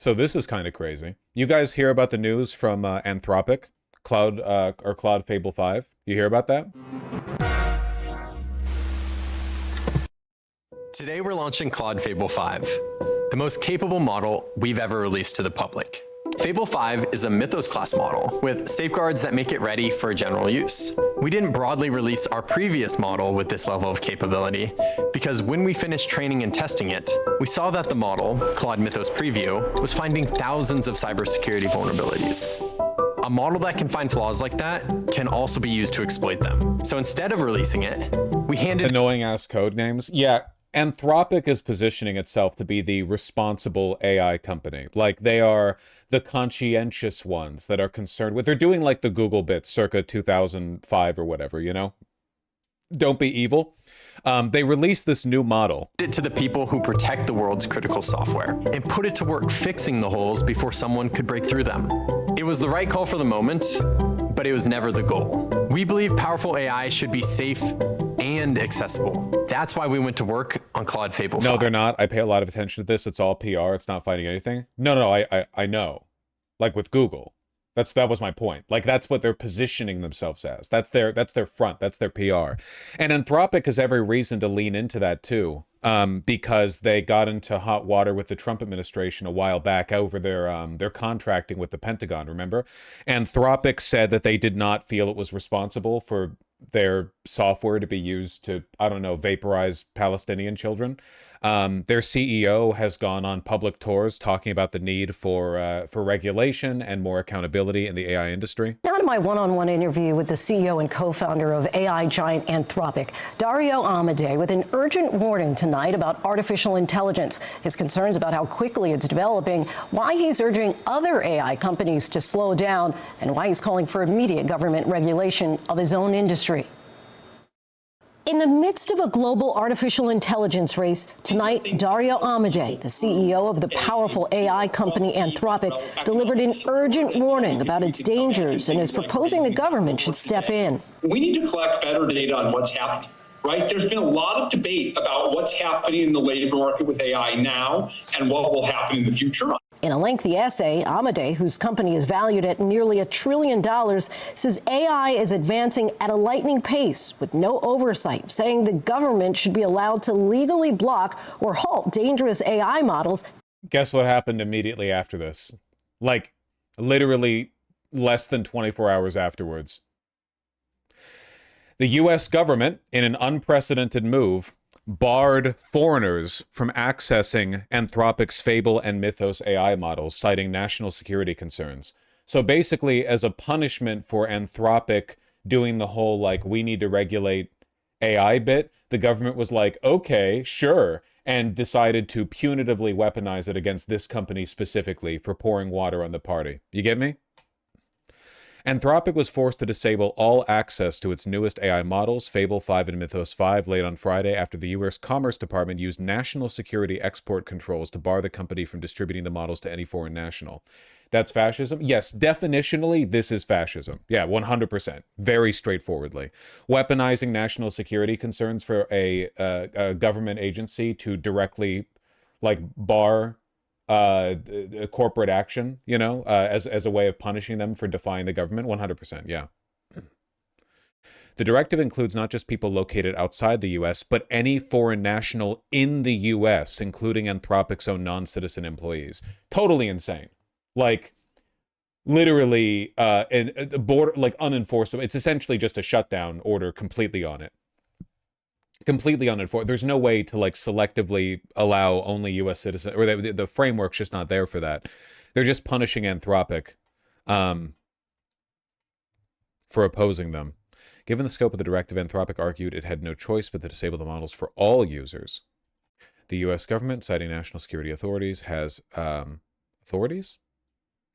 So this is kind of crazy. You guys hear about the news from Anthropic, Cloud Fable 5? You hear about that? Today we're launching Claude Fable 5, the most capable model we've ever released to the public. Fable 5 is a Mythos class model with safeguards that make it ready for general use. We didn't broadly release our previous model with this level of capability because when we finished training and testing it, we saw that the model, Claude Mythos Preview, was finding thousands of cybersecurity vulnerabilities. A model that can find flaws like that can also be used to exploit them. So instead of releasing it, we handed Annoying ass code names. Yeah, Anthropic is positioning itself to be the responsible AI company. Like, they are the conscientious ones that are concerned with. They're doing like the Google bit circa 2005 or whatever, you know? Don't be evil. They released this new model. it to the people who protect the world's critical software and put it to work fixing the holes before someone could break through them. It was the right call for the moment, but it was never the goal. We believe powerful AI should be safe and accessible. That's why we went to work on Claude Fable 5. No, they're not. I pay a lot of attention to this. It's all PR. It's not fighting anything. No, I know. Like with Google. That was my point. Like, that's what they're positioning themselves as. That's their front. That's their PR. And Anthropic has every reason to lean into that too, because they got into hot water with the Trump administration a while back over their contracting with the Pentagon. Remember? Anthropic said that they did not feel it was responsible for their software to be used to, I don't know, vaporize Palestinian children. Their CEO has gone on public tours talking about the need for regulation and more accountability in the AI industry. Now to my one-on-one interview with the CEO and co-founder of AI giant Anthropic, Dario Amodei, with an urgent warning tonight about artificial intelligence, his concerns about how quickly it's developing, why he's urging other AI companies to slow down, and why he's calling for immediate government regulation of his own industry. In the midst of a global artificial intelligence race, tonight, Dario Amodei, the CEO of the powerful AI company Anthropic, delivered an urgent warning about its dangers and is proposing the government should step in. We need to collect better data on what's happening, right? There's been a lot of debate about what's happening in the labor market with AI now and what will happen in the future. In a lengthy essay, Amodei, whose company is valued at nearly $1 trillion, says AI is advancing at a lightning pace with no oversight, saying the government should be allowed to legally block or halt dangerous AI models. Guess what happened immediately after this? Like, literally less than 24 hours afterwards. The US government, in an unprecedented move, barred foreigners from accessing Anthropic's Fable and Mythos AI models, citing national security concerns. So basically, as a punishment for Anthropic doing the whole, like, we need to regulate AI bit, the government was like, okay, sure, and decided to punitively weaponize it against this company specifically for pouring water on the party. You get me? Anthropic was forced to disable all access to its newest AI models, Fable 5 and Mythos 5, late on Friday after the U.S. Commerce Department used national security export controls to bar the company from distributing the models to any foreign national. That's fascism? Yes, definitionally, this is fascism. Yeah, 100%. Very straightforwardly. Weaponizing national security concerns for a government agency to directly, like, bar corporate action, you know, as a way of punishing them for defying the government. 100%, yeah. The directive includes not just people located outside the U.S., but any foreign national in the U.S., including Anthropic's own non-citizen employees. Totally insane. Like, literally, border, like, unenforceable. It's essentially just a shutdown order completely on it. Completely unenforced. There's no way to, like, selectively allow only U.S. citizens, or the framework's just not there for that. They're just punishing Anthropic for opposing them. Given the scope of the directive, Anthropic argued it had no choice but to disable the models for all users. The U.S. government, citing national security authorities, has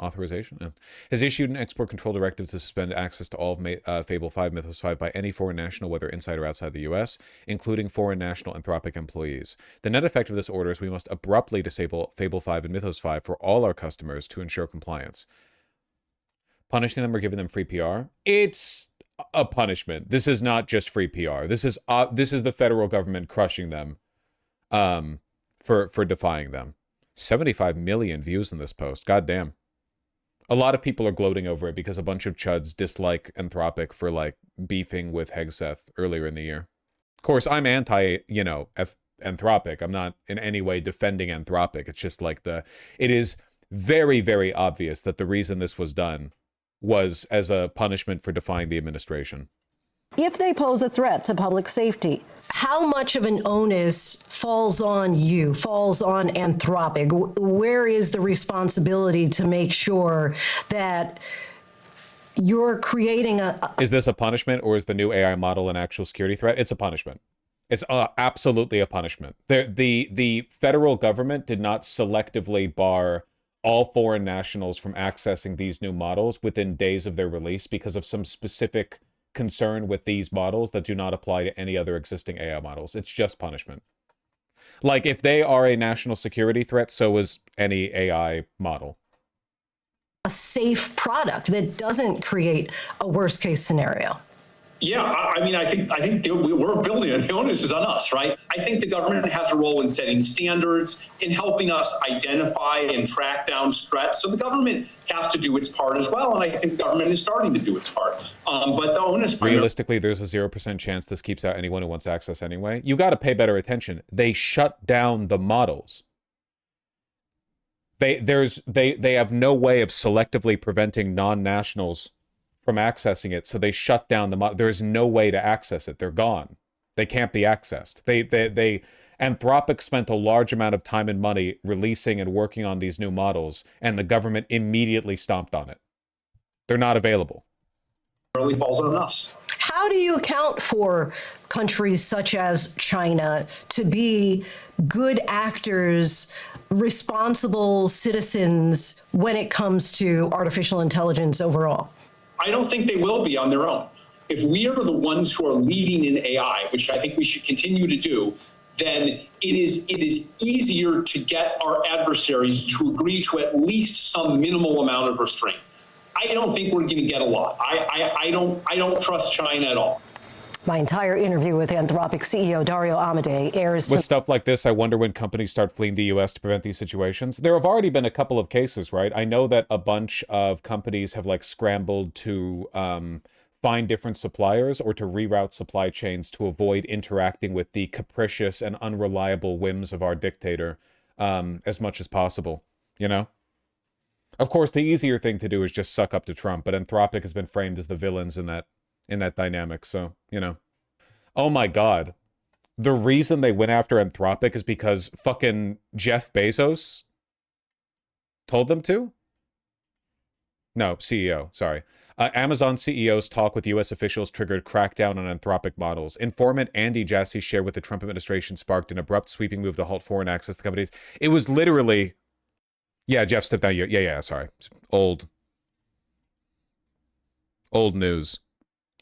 authorization? No. Has issued an export control directive to suspend access to all of Fable 5, Mythos 5 by any foreign national, whether inside or outside the U.S., including foreign national Anthropic employees. The net effect of this order is we must abruptly disable Fable 5 and Mythos 5 for all our customers to ensure compliance. Punishing them or giving them free PR? It's a punishment. This is not just free PR. This is the federal government crushing them for defying them. 75 million views in this post. God damn. A lot of people are gloating over it because a bunch of chuds dislike Anthropic for, like, beefing with Hegseth earlier in the year. Of course, I'm anti, Anthropic. I'm not in any way defending Anthropic. It's just like it is very, very obvious that the reason this was done was as a punishment for defying the administration. If they pose a threat to public safety, how much of an onus falls on you, falls on Anthropic? Where is the responsibility to make sure that you're creating Is this a punishment, or is the new AI model an actual security threat? It's a punishment. It's absolutely a punishment. The federal government did not selectively bar all foreign nationals from accessing these new models within days of their release because of some specific concern with these models that do not apply to any other existing AI models. It's just punishment. Like, if they are a national security threat, so is any AI model. a safe product that doesn't create a worst case scenario? Yeah, I mean, I think we're building it. The onus is on us, right? I think the government has a role in setting standards, in helping us identify and track down threats. So the government has to do its part as well, and I think the government is starting to do its part. But the onus... Realistically, there's a 0% chance this keeps out anyone who wants access anyway. You got to pay better attention. They shut down the models. They have no way of selectively preventing non-nationals from accessing it, so they shut down the model. There is no way to access it. They're gone. They can't be accessed. Anthropic spent a large amount of time and money releasing and working on these new models, and the government immediately stomped on it. They're not available. It really falls on us. How do you account for countries such as China to be good actors, responsible citizens when it comes to artificial intelligence overall? I don't think they will be on their own. If we are the ones who are leading in AI, which I think we should continue to do, then it is easier to get our adversaries to agree to at least some minimal amount of restraint. I don't think we're going to get a lot. I don't trust China at all. My entire interview with Anthropic CEO Dario Amodei airs... With stuff like this, I wonder when companies start fleeing the U.S. to prevent these situations. There have already been a couple of cases, right? I know that a bunch of companies have, like, scrambled to find different suppliers or to reroute supply chains to avoid interacting with the capricious and unreliable whims of our dictator as much as possible, you know? Of course, the easier thing to do is just suck up to Trump, but Anthropic has been framed as the villains in that dynamic, so, you know. Oh my god. The reason they went after Anthropic is because fucking Jeff Bezos told them to? No, CEO, sorry. Amazon CEO's talk with U.S. officials triggered crackdown on Anthropic models. Informant Andy Jassy shared with the Trump administration sparked an abrupt sweeping move to halt foreign access to companies. It was literally... Yeah, Jeff stepped down. Yeah, sorry. Old news.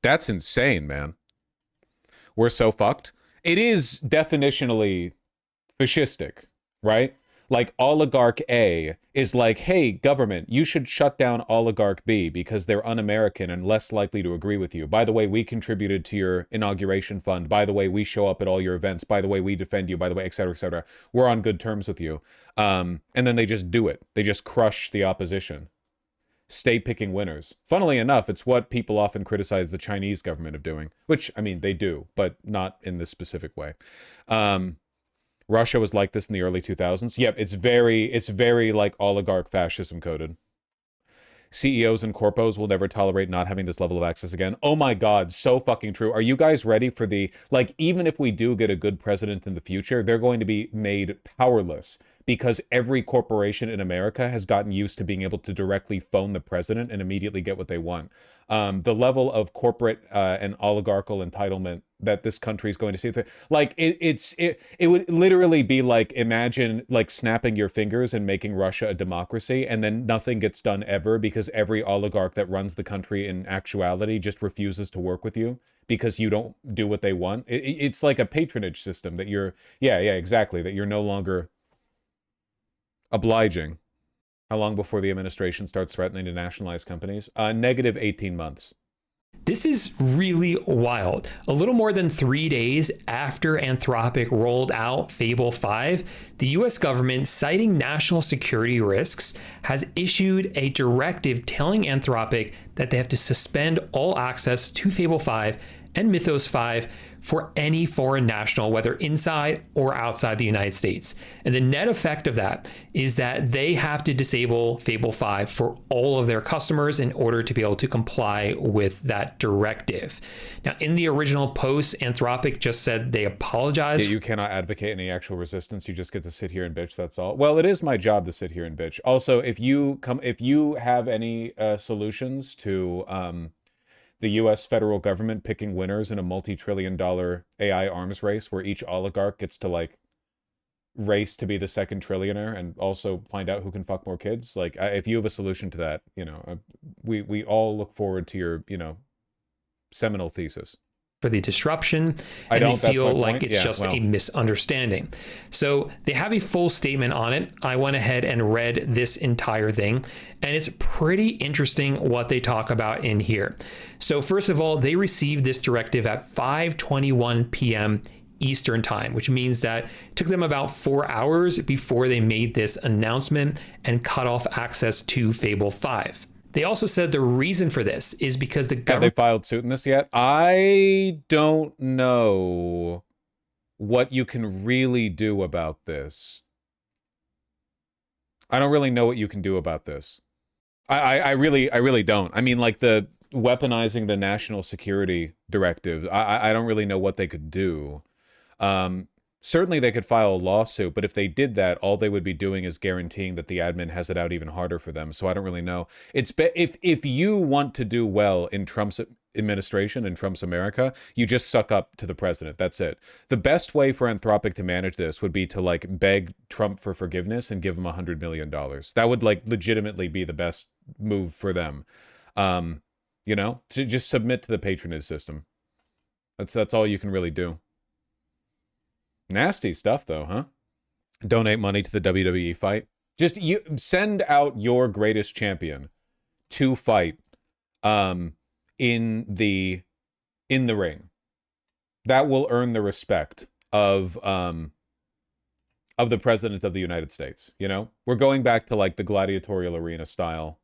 That's insane, man. We're so fucked. It is definitionally fascistic, right? Like, oligarch A is like, hey, government, you should shut down oligarch B because they're un-American and less likely to agree with you. By the way, we contributed to your inauguration fund. By the way, we show up at all your events. By the way, we defend you. By the way, et cetera, et cetera. We're on good terms with you. And then they just do it. They just crush the opposition. Stay picking winners. Funnily enough, it's what people often criticize the Chinese government of doing, which, I mean, they do, but not in this specific way. Russia was like this in the early 2000s. Yep, it's very like oligarch fascism coded. CEOs and corpos will never tolerate not having this level of access again. Oh my god, so fucking true. Are you guys ready for like, even if we do get a good president in the future, they're going to be made powerless because every corporation in America has gotten used to being able to directly phone the president and immediately get what they want. The level of corporate and oligarchical entitlement that this country is going to see, like, it would literally be like, imagine like snapping your fingers and making Russia a democracy, and then nothing gets done ever because every oligarch that runs the country in actuality just refuses to work with you because you don't do what they want. It's like a patronage system that you're, yeah, exactly, that you're no longer obliging. How long before the administration starts threatening to nationalize companies? Negative 18 months. This is really wild. A little more than 3 days after Anthropic rolled out Fable 5, the US government, citing national security risks, has issued a directive telling Anthropic that they have to suspend all access to Fable 5 and Mythos 5 for any foreign national, whether inside or outside the United States. And the net effect of that is that they have to disable Fable 5 for all of their customers in order to be able to comply with that directive. Now, in the original post, Anthropic just said they apologize. Yeah, you cannot advocate any actual resistance. You just get to sit here and bitch. That's all. Well, it is my job to sit here and bitch. Also, if you have any solutions to the U.S. federal government picking winners in a multi-trillion-dollar AI arms race where each oligarch gets to like race to be the second trillionaire and also find out who can fuck more kids, like if you have a solution to that, you know, we all look forward to your, you know, seminal thesis. For the disruption, and they feel like it's just a misunderstanding. So they have a full statement on it. I went ahead and read this entire thing, and it's pretty interesting what they talk about in here. So first of all, they received this directive at 5:21 p.m. Eastern time, which means that it took them about 4 hours before they made this announcement and cut off access to Fable 5. They also said the reason for this is because the government... Have they filed suit in this yet? I don't know what you can really do about this. I don't really know what you can do about this. I really don't. I mean, like the weaponizing the national security directive, I don't really know what they could do. Certainly they could file a lawsuit, but if they did that, all they would be doing is guaranteeing that the admin has it out even harder for them. So I don't really know. If you want to do well in Trump's administration and Trump's America, you just suck up to the president. That's it. The best way for Anthropic to manage this would be to like beg Trump for forgiveness and give him $100 million. That would like legitimately be the best move for them. You know, to just submit to the patronage system. That's all you can really do. Nasty stuff, though, huh? Donate money to the WWE fight. Just you send out your greatest champion to fight in the ring. That will earn the respect of the president of the United States. You know, we're going back to like the gladiatorial arena style